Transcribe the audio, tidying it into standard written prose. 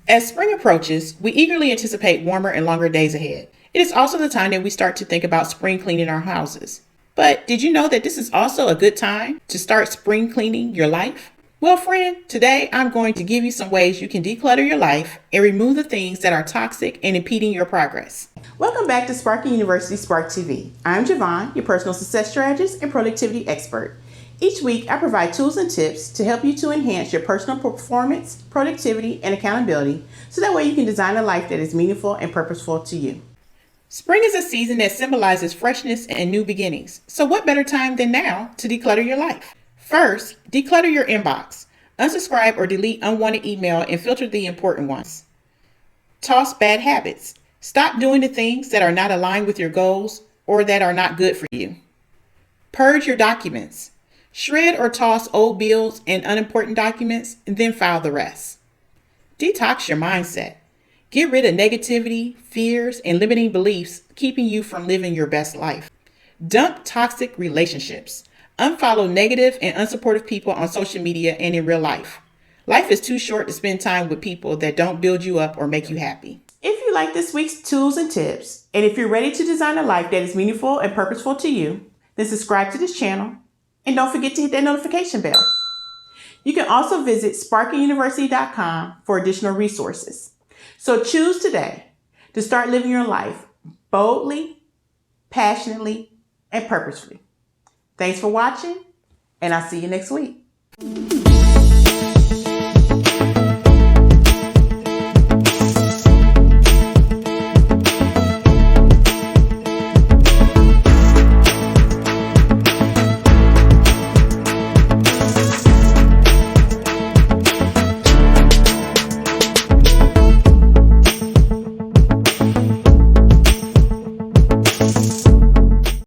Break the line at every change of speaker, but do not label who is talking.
As spring approaches, we eagerly anticipate warmer and longer days ahead. It is also the time that we start to think about spring cleaning our houses. But did you know that this is also a good time to start spring cleaning your life? Well, friend, today I'm going to give you some ways you can declutter your life and remove the things that are toxic and impeding your progress. Welcome back to ProgressTracker Spark TV. I'm Javon, your personal success strategist and productivity expert. Each week, I provide tools and tips to help you to enhance your personal performance, productivity, and accountability so that way you can design a life that is meaningful and purposeful to you. Spring is a season that symbolizes freshness and new beginnings. So what better time than now to declutter your life? First, declutter your inbox. Unsubscribe or delete unwanted email and filter the important ones. Toss bad habits. Stop doing the things that are not aligned with your goals or that are not good for you. Purge your documents. Shred or toss old bills and unimportant documents and then file the rest. Detox your mindset. Get rid of negativity, fears, and limiting beliefs keeping you from living your best life. Dump toxic relationships. Unfollow negative and unsupportive people on social media and in real life. Life is too short to spend time with people that don't build you up or make you happy. If you like this week's tools and tips, and if you're ready to design a life that is meaningful and purposeful to you, then subscribe to this channel and don't forget to hit that notification bell. You can also visit SPARKNUniversity.com for additional resources. So choose today to start living your life boldly, passionately, and purposefully. Thanks for watching, and I'll see you next week.